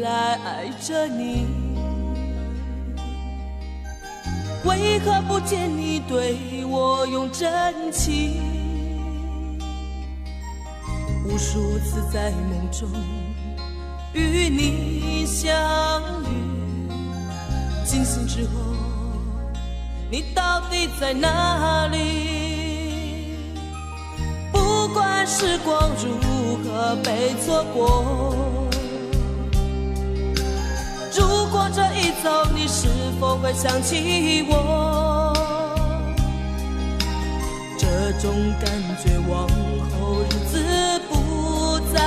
来爱着你，为何不见你对我用真情？无数次在梦中与你相遇，惊醒之后你到底在哪里？不管时光如何被错过，如果这一走你是否会想起我？这种感觉往后日子不再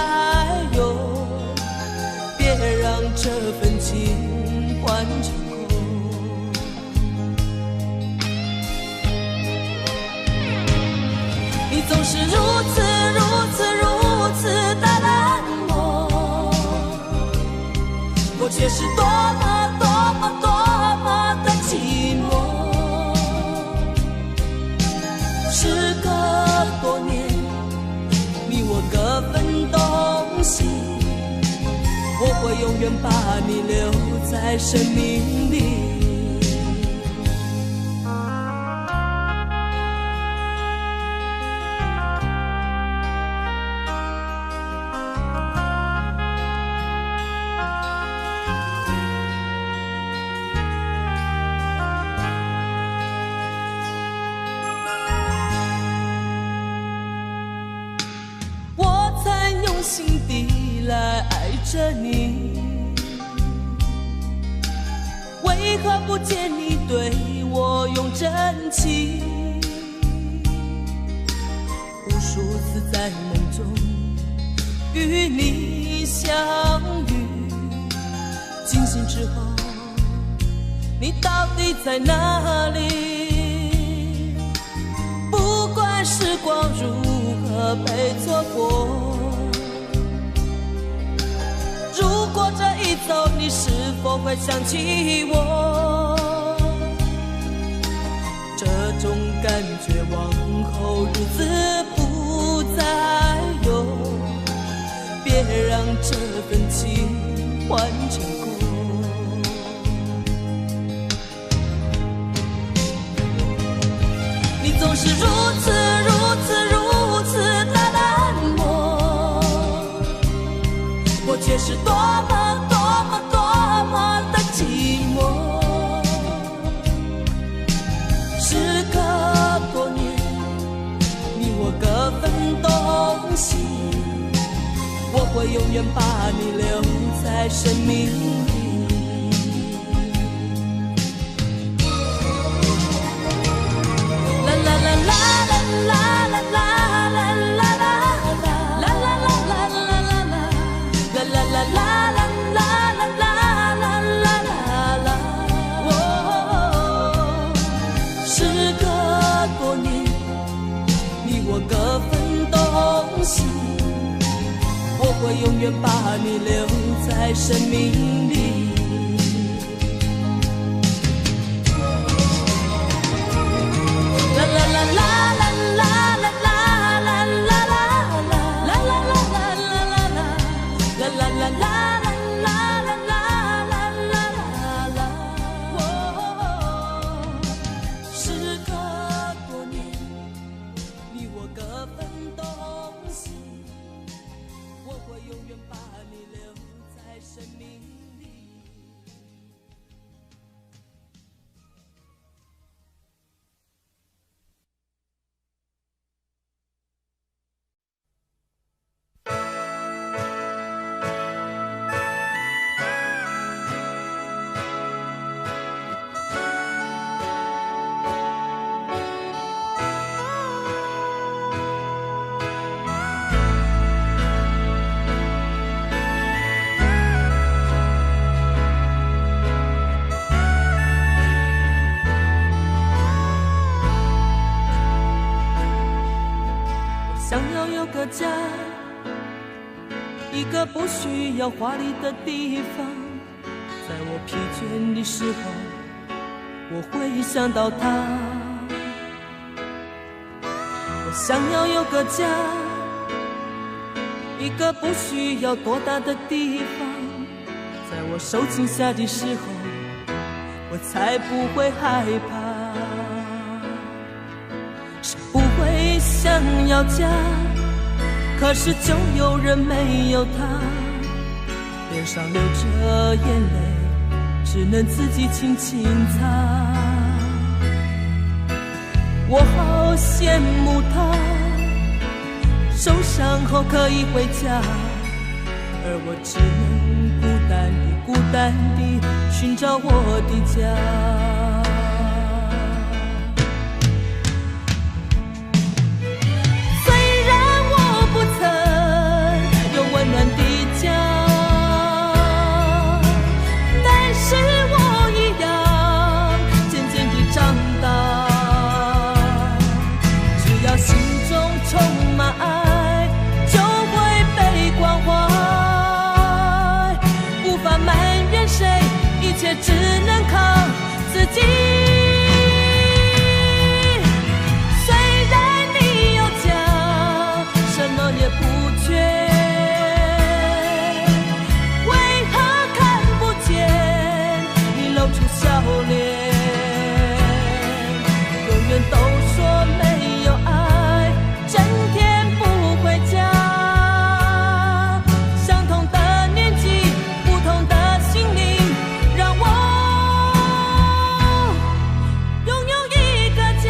有，别让这份情换成空。你总是如此的冷漠，我却是多么的寂寞。时隔多年，你我各分东西，我会永远把你留在生命里。心底来爱着你，为何不见你对我用真情？无数次在梦中与你相遇，惊醒之后你到底在哪里？不管时光如何被错过，如果这一走你是否会想起我？这种感觉往后日子不再有，别让这份情换成空。你总是如此的冷漠，我却是多么的寂寞。时隔多年，你我各分东西，我会永远把你留在生命里。啦啦啦啦啦啦啦啦。我会永远把你留在生命里。啦啦啦啦啦啦啦啦啦啦啦啦啦啦啦啦啦啦。个家，一个不需要华丽的地方。在我疲倦的时候，我会想到他。我想要有个家，一个不需要多大的地方。在我受惊吓的时候，我才不会害怕。谁不会想要家，可是就有人没有他，脸上流着眼泪，只能自己轻轻擦。我好羡慕他，受伤后可以回家，而我只能孤单地寻找我的家。虽然我不曾有温暖的家，但是我一样渐渐地长大。只要心中充满爱，就会被关怀。无法埋怨谁，一切只能靠自己。虽然你有家，什么也不缺，为何看不见你露出笑脸？永远都说没有爱，整天不回家。相同的年纪，不同的心灵，让我拥有一个家。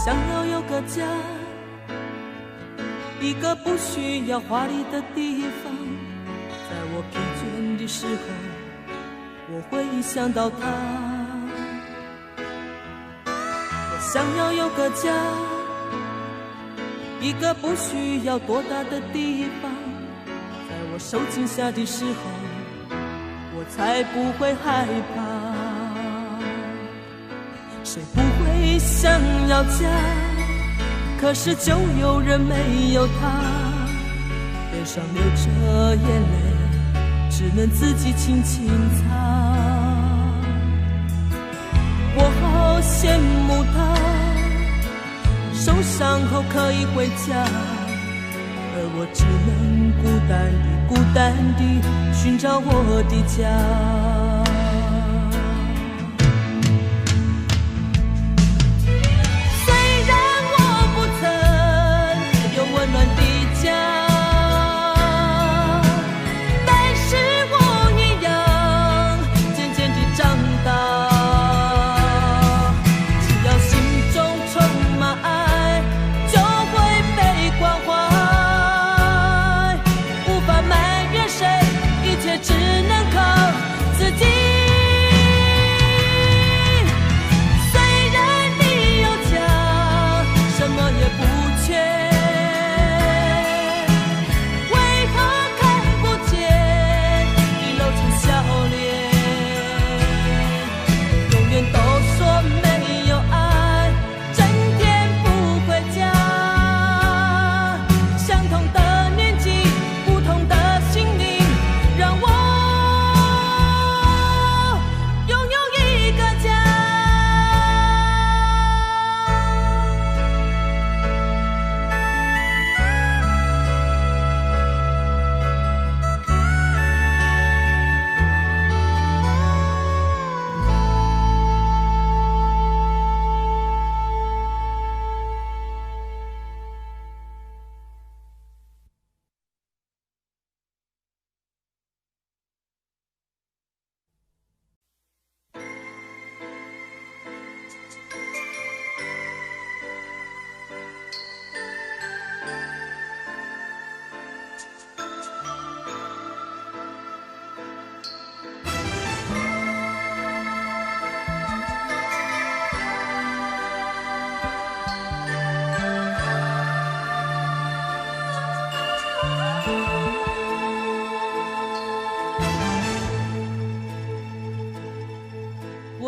想要有个家，一个不需要华丽的地方。在我疲倦的时候，我会想到他。我想要有个家，一个不需要多大的地方。在我受惊吓的时候，我才不会害怕。谁不会想要家，可是就有人没有他，脸上流着眼泪，只能自己轻轻擦。我好羡慕他，受伤后可以回家，而我只能孤单地寻找我的家。只能靠自己。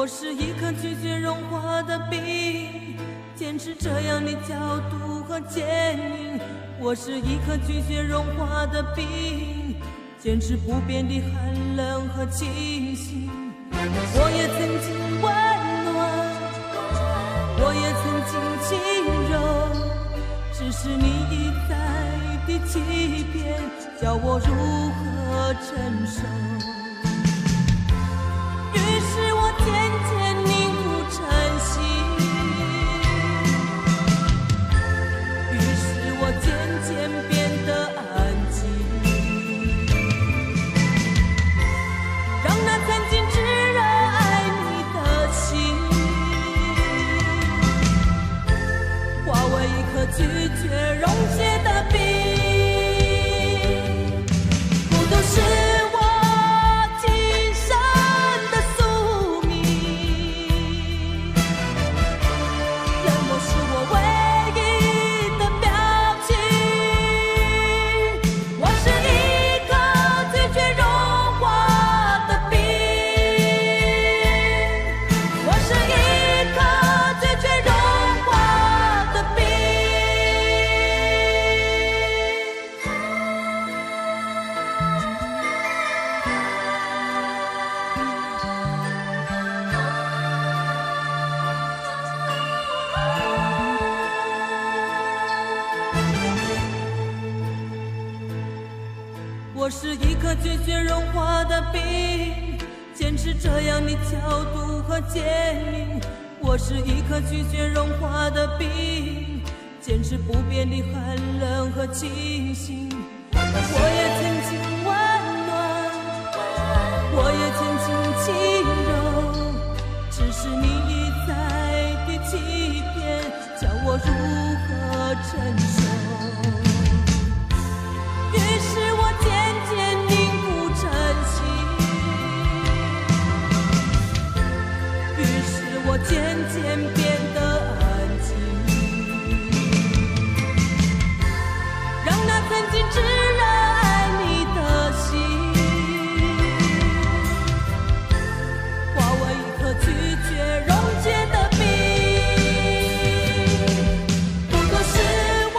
我是一颗拒绝融化的冰，坚持这样的角度和坚硬。我是一颗拒绝融化的冰，坚持不变的寒冷和清醒。我也曾经温暖，我也曾经轻柔，只是你一再的欺骗，叫我如何承受？于是我渐渐凝固成心，于是我渐渐变得安静，让那曾经炙热爱你的心化为一颗拒绝溶解的冰。孤独是我今生的宿命，冷漠是我唯一的表情。我是一颗拒绝融化的冰，我是一颗拒绝融化的冰。我是一颗拒绝融化的冰，坚持这样的角度和坚硬。我是一颗拒绝融化的冰，坚持不变的寒冷和清醒。我也曾经温暖，我也曾经轻柔，只是你一再的欺骗，叫我如何承受？于是我渐渐凝固成心，于是我渐渐变得安静，让那曾经炙热爱你的心化为一颗拒绝溶解的冰。不过是我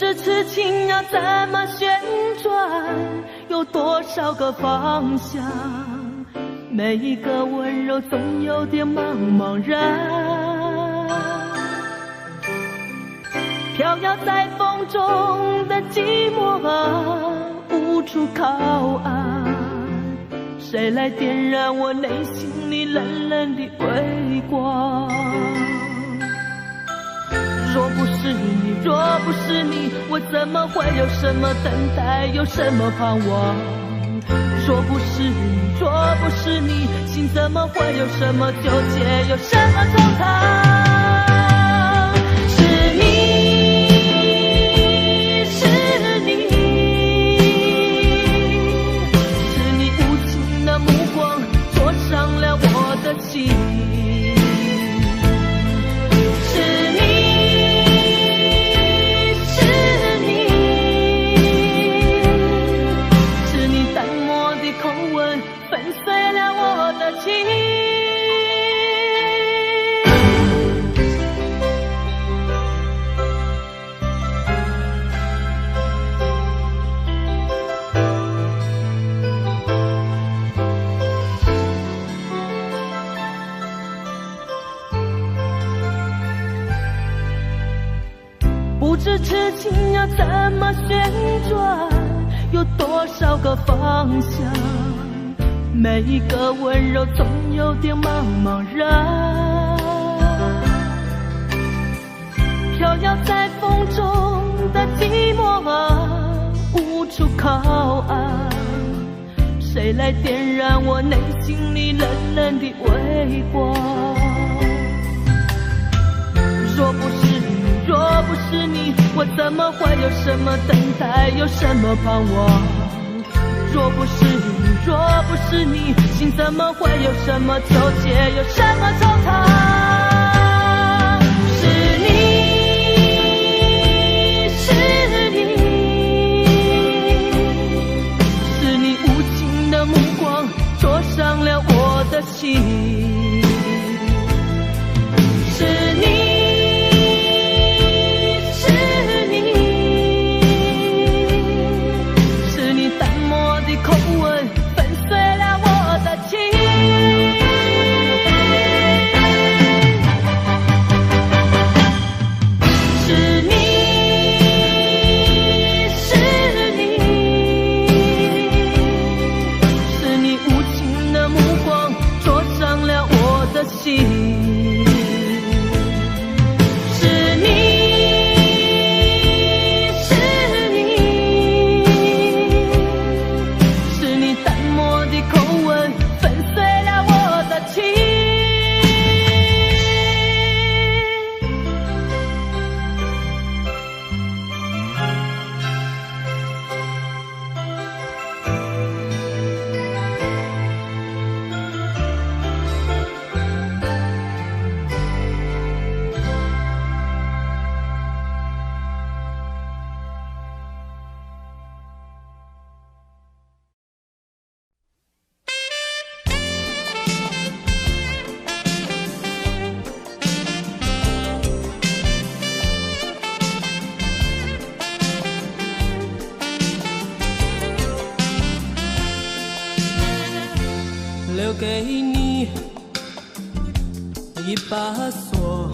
知痴情要怎么旋转，有多少个方向，每一个温柔总有点茫茫然。飘摇在风中的寂寞啊，无处靠岸，谁来点燃我内心里冷冷的微光？若不是你，若不是你，我怎么会有什么等待，有什么盼望？若不是你，若不是你，心怎么会有什么纠结，有什么惆怅？是你，是你，是你无情的目光灼伤了我的心。不知痴情要怎么旋转，有多少个方向，每一个温柔总有点茫茫然。飘摇在风中的寂寞啊，无处靠岸，谁来点燃我内心里冷冷的微光？若不是你，若不是你，我怎么会有什么等待，有什么盼望？若不是你，若不是你，心怎么会有什么纠结，有什么惆怅？是你，是你，是你无情的目光灼伤了我的心。是你，留给你一把锁，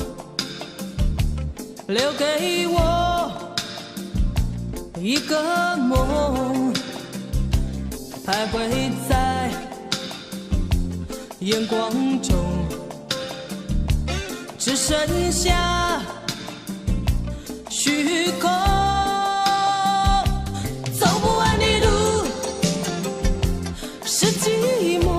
留给我一个梦，徘徊在眼光中，只剩下虚空。走不完的路是寂寞，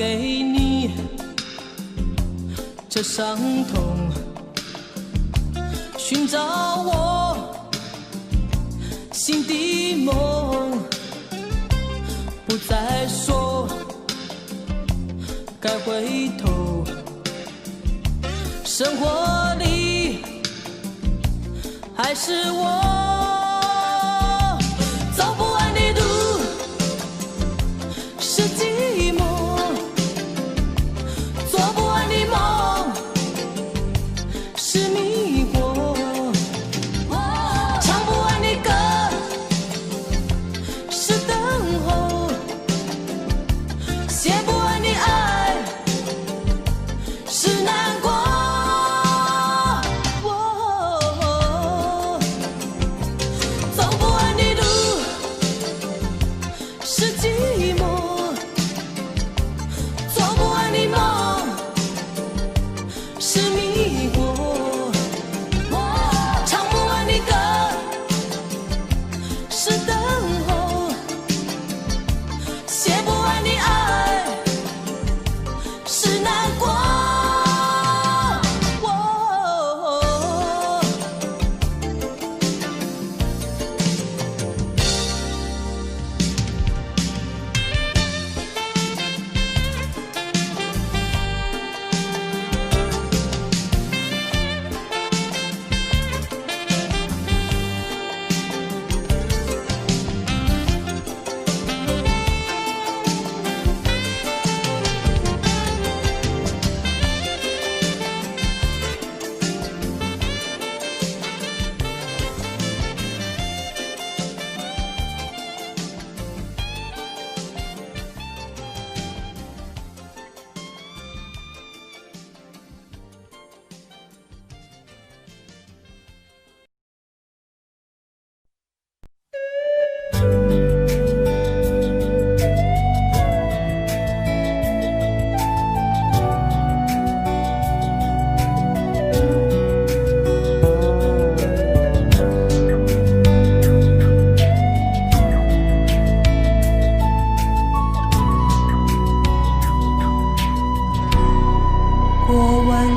给你这伤痛，寻找我心的梦，不再说该回头，生活里还是我走不完的路，是寂寞，做不完的梦，是迷惑，唱不完的歌，是等候，写不完的爱，是难过。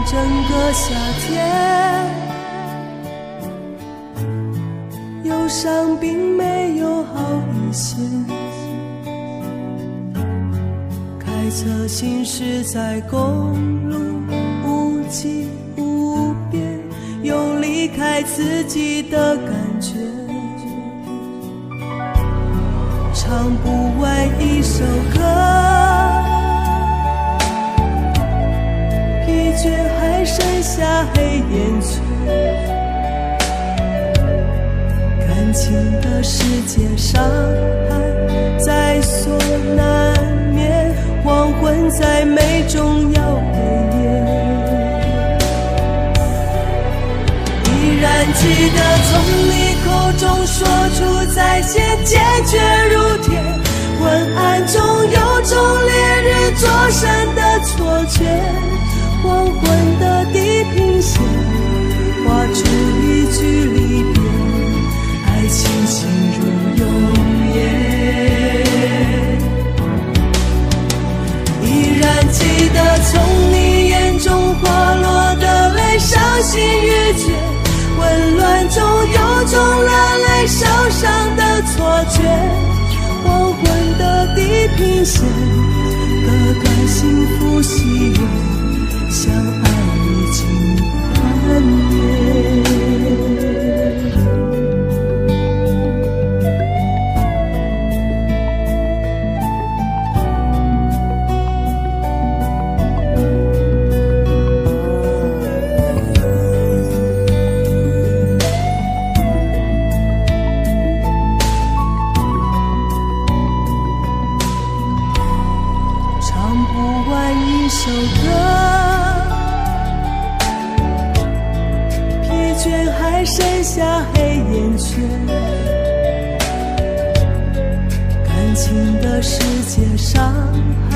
整个夏天，忧伤并没有好一些。开车行驶在公路，无际无边，有离开自己的感觉。唱不完一首歌，疲倦还剩下黑眼圈，感情的世界伤害在所难免，黄昏在美中要黑夜。依然记得从你口中说出再见，坚决如铁，昏暗中有种烈日灼身的错觉，黄昏的地平线画出一句离别，爱情进入永夜。依然记得从你眼中滑落的泪，伤心欲绝，混乱中有种热泪烧伤的错觉，黄昏的地平线割断幸福喜悦，相爱已经幻灭。唱不完一首歌，疲倦还剩下黑眼圈，感情的世界伤害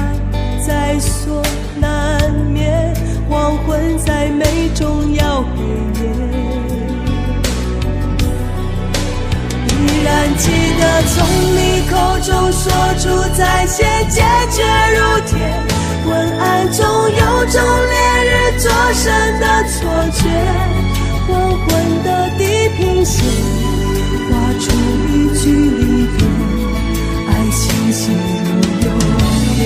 在所难免，黄昏在美中要黑夜。依然记得从你口中说出再见，坚决如铁，暗中有种烈日灼身的错觉，黄昏的地平线画出一句离别，爱情进入永夜。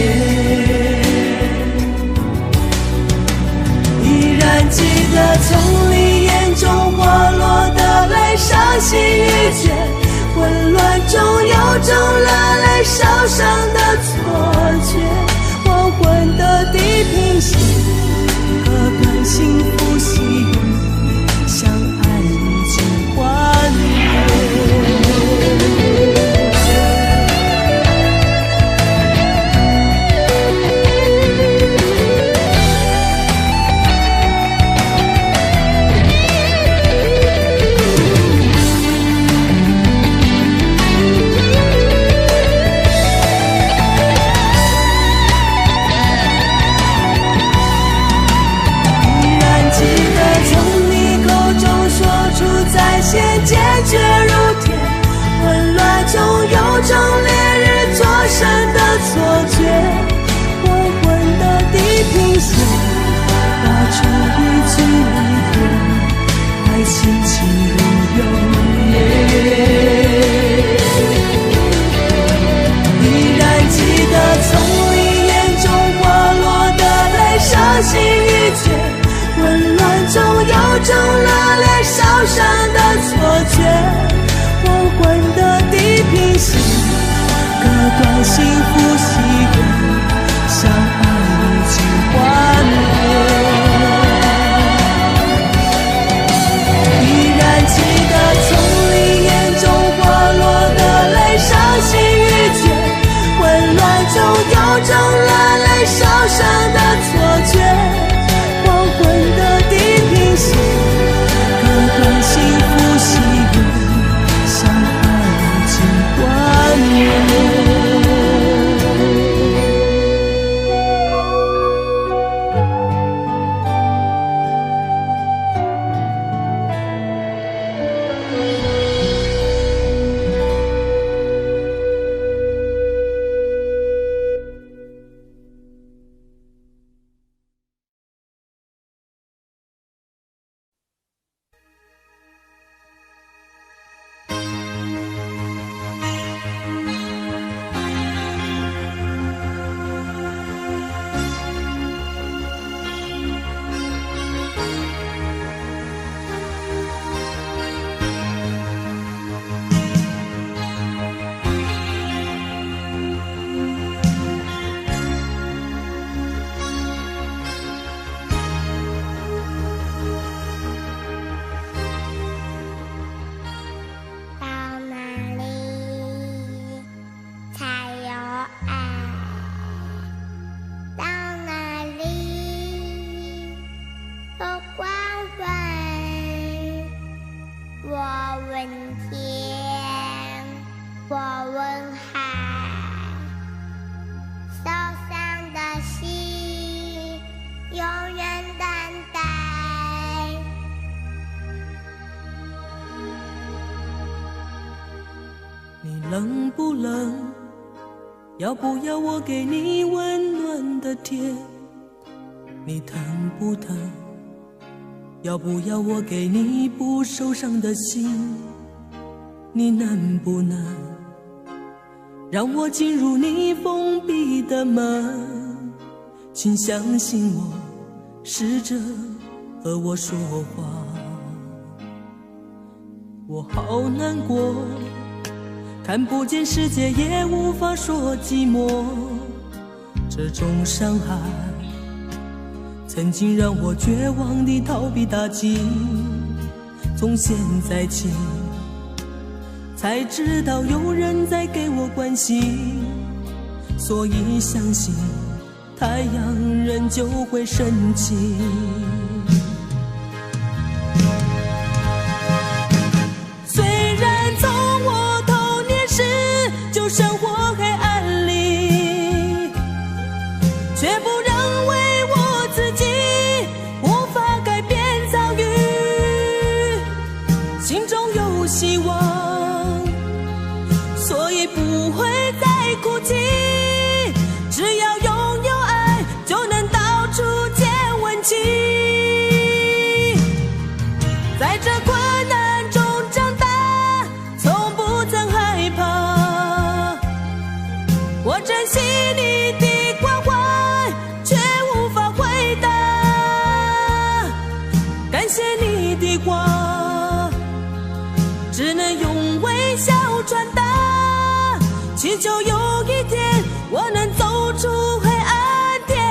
依然记得从你眼中滑落的泪，伤心欲绝，混乱中有种热泪烧伤的错觉，黄昏的地平线，割断幸福喜悦，相爱已经幻灭。坚决如铁，混乱中有种烈日灼身的错觉，黄昏的地平线画出一句离别，爱情进入永夜。依然记得从你眼中滑落的泪，伤心欲绝，混乱中有种热烈烧伤的错觉，黄昏的地平线，割断幸福喜悦，相爱已经幻灭。依然记得从你眼中滑落的泪，伤心欲绝，混乱中有种热泪烧伤的错觉，黄昏的地平线，割断幸福喜悦，相爱已经幻灭。冷不冷？要不要我给你温暖的贴？你疼不疼？要不要我给你不受伤的心？你能不能让我进入你封闭的门？请相信我，试着和我说话。我好难过，看不见世界，也无法说寂寞。这种伤害曾经让我绝望地逃避打击，从现在起才知道有人在给我关心，所以相信太阳仍旧会升起。生活黑暗里，却不认为我自己无法改变遭遇，心中有希望，所以不会再哭泣，只要拥有爱就能只能用微笑传达，祈求有一天我能走出黑暗天。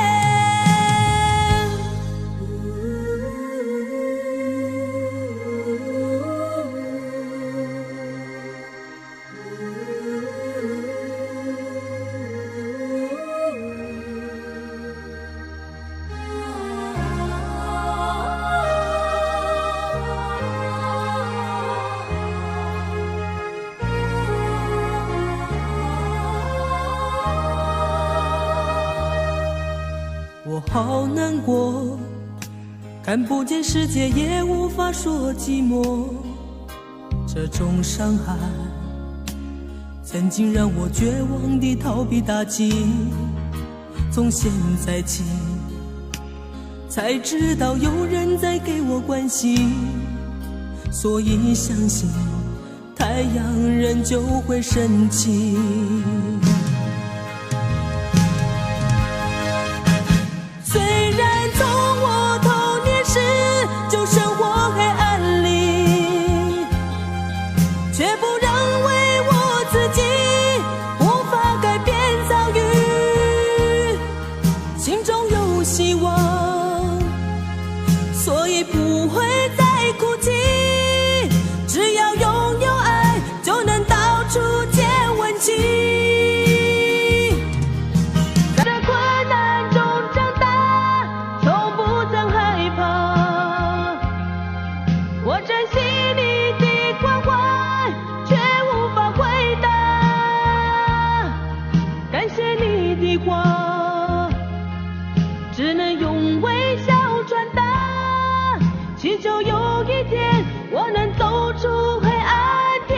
我好难过，看不见世界也无法说寂寞，这种伤害曾经让我绝望地逃避打击，从现在起才知道有人在给我关心，所以相信太阳仍旧会升起。虽然从我童年时就生活黑暗里，却不认为我自己无法改变遭遇，心中有希望，所以不会再哭泣，只要拥有爱就能到处见温情。只能用微笑传达，祈求有一天我能走出黑暗天。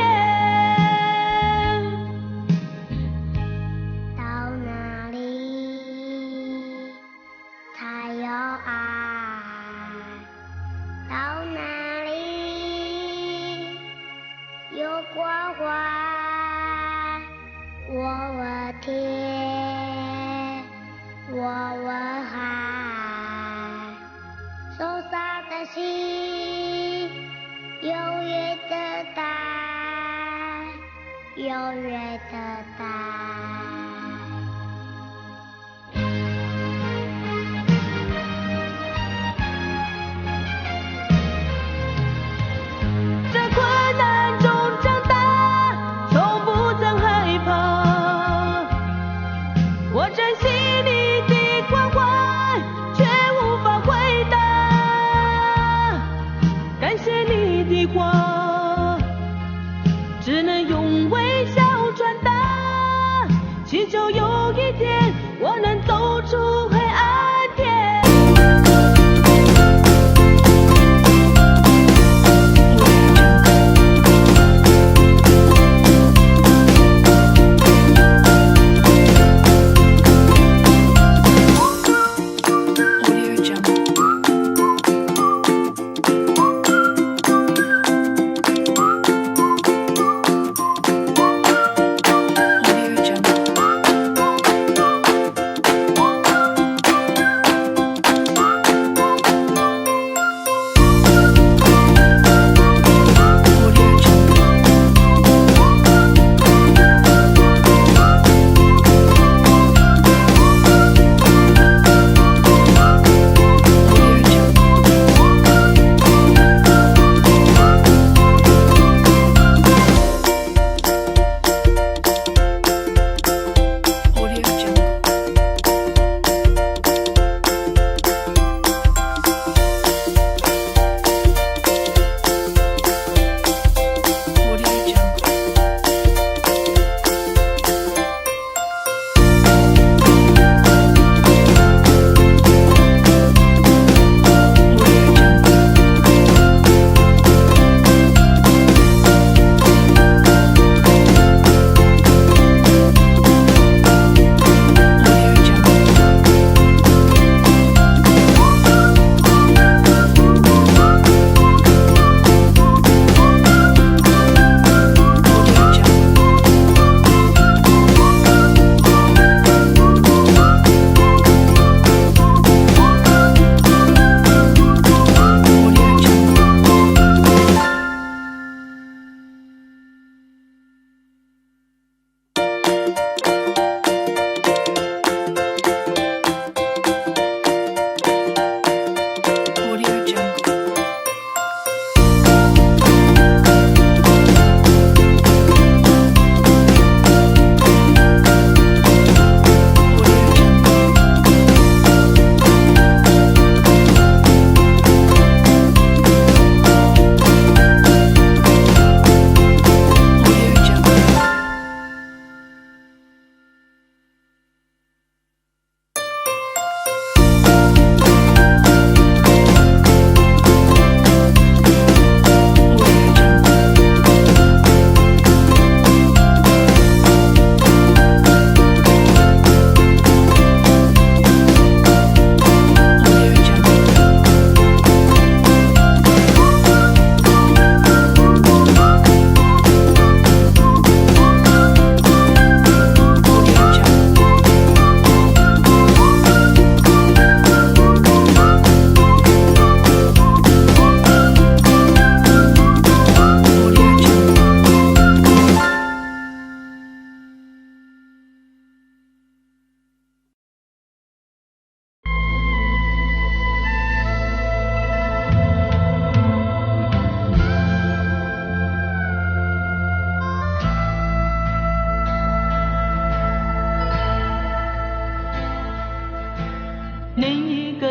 到哪里才有爱？到哪里有关怀？我问天，我问海，受伤的心永远等待，永远等待。只能用微笑传达，祈求有一天我能走出黑暗天。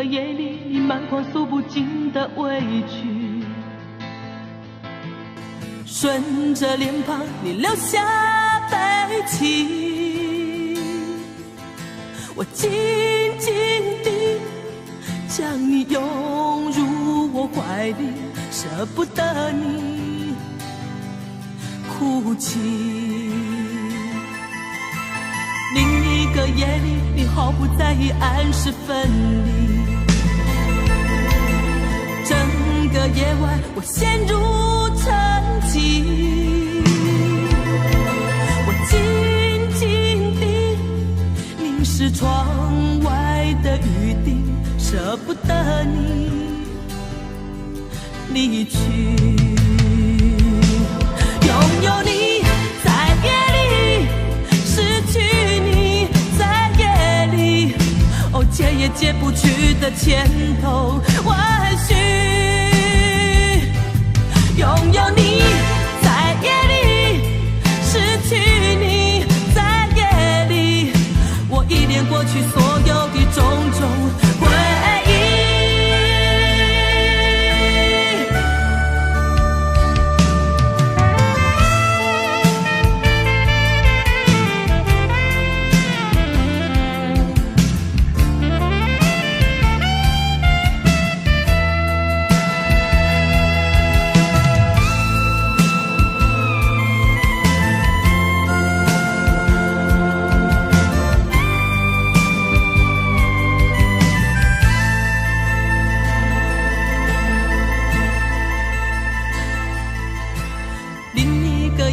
夜里，你满眶诉不尽的委屈，顺着脸庞你流下悲泣，我紧紧地将你拥入我怀里，舍不得你哭泣。另一个夜里，你毫不在意暗示分离，整个夜晚我陷入沉寂，我紧紧地凝视窗外的雨滴，舍不得你离去。拥有你在夜里，失去你在夜里，哦，解也解不去的千头万绪。拥有你在夜里，失去你在夜里，我依恋过去所有的种种回忆。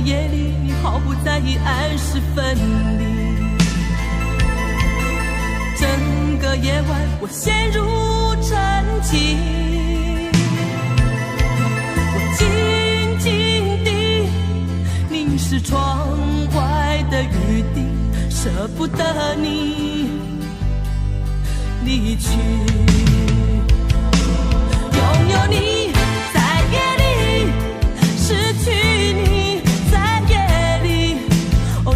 夜里，你毫不在意暗示分离，整个夜晚我陷入沉寂，我紧紧地凝视窗外的雨滴，舍不得你离去。拥有你在夜里，失去你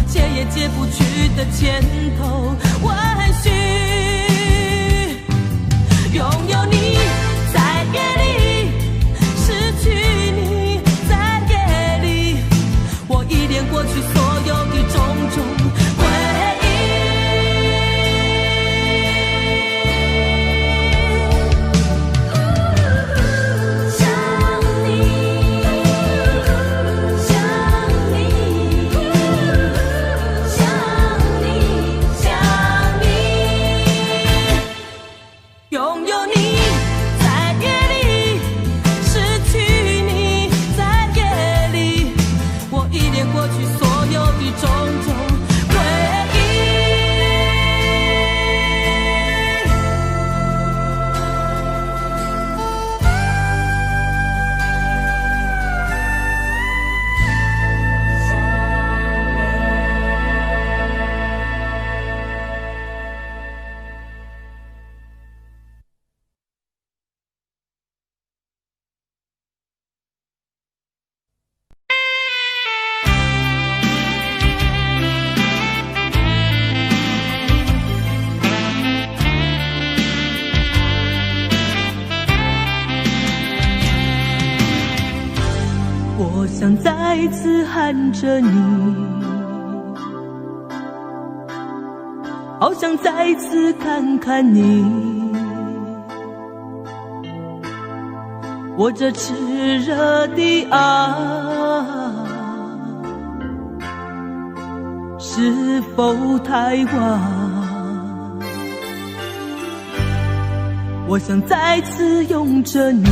解也解不去的千头万绪。拥有你在夜里，失去你在夜里，我依恋过去所有的种种回忆。我想再次喊着你，好想再次看看你，我这炽热的爱是否太晚？我想再次拥着你，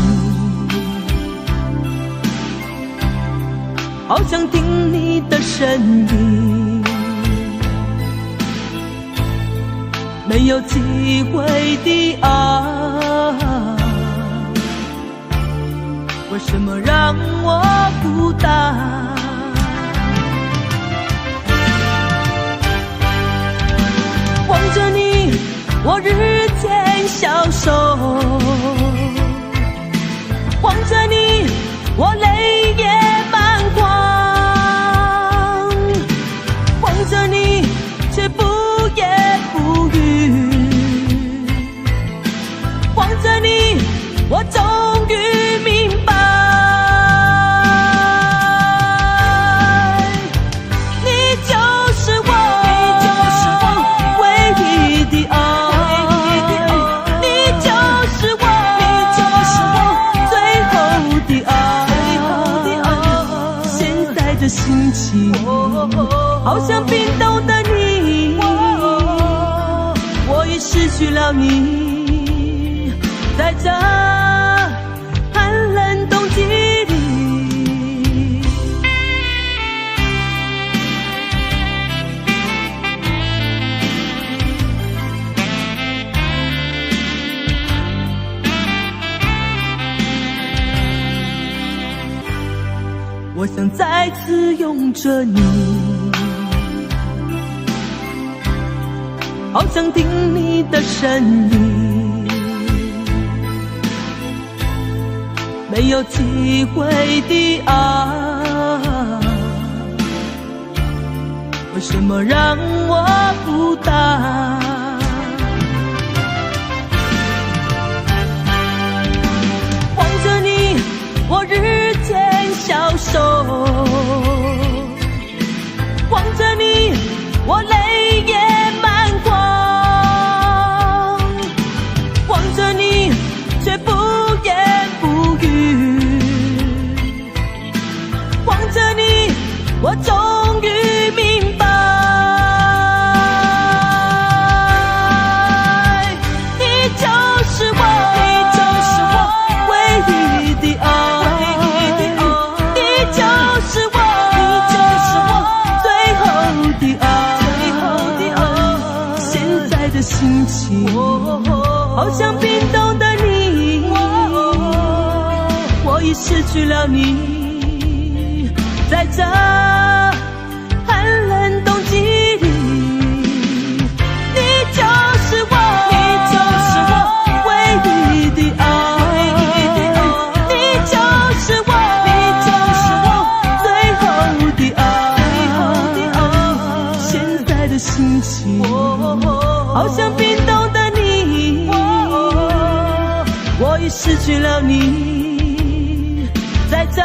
好想听你的声音，没有机会的爱，为什么让我孤单？望着你，我日渐消瘦，望着你，我泪也满眶，望着你，却不言不语，望的心情，好像冰冻的你，我已失去了你，在这寒冷冬季里。我想再次拥着你，好想听你的声音，没有机会的爱，为什么让我孤单？望着你，我日渐消瘦，望着你，我泪也满眶，望着你，却不言不语，望着你，我终于明白，你就是我，你就是我唯一的爱。心情好像冰冻的你，我已失去了你，在这寒冷冬季里，你就是我，你就是我唯一的爱，你就是我，你就是我最后的爱，现在的心情好像冰冻的你，我已失去了你，在这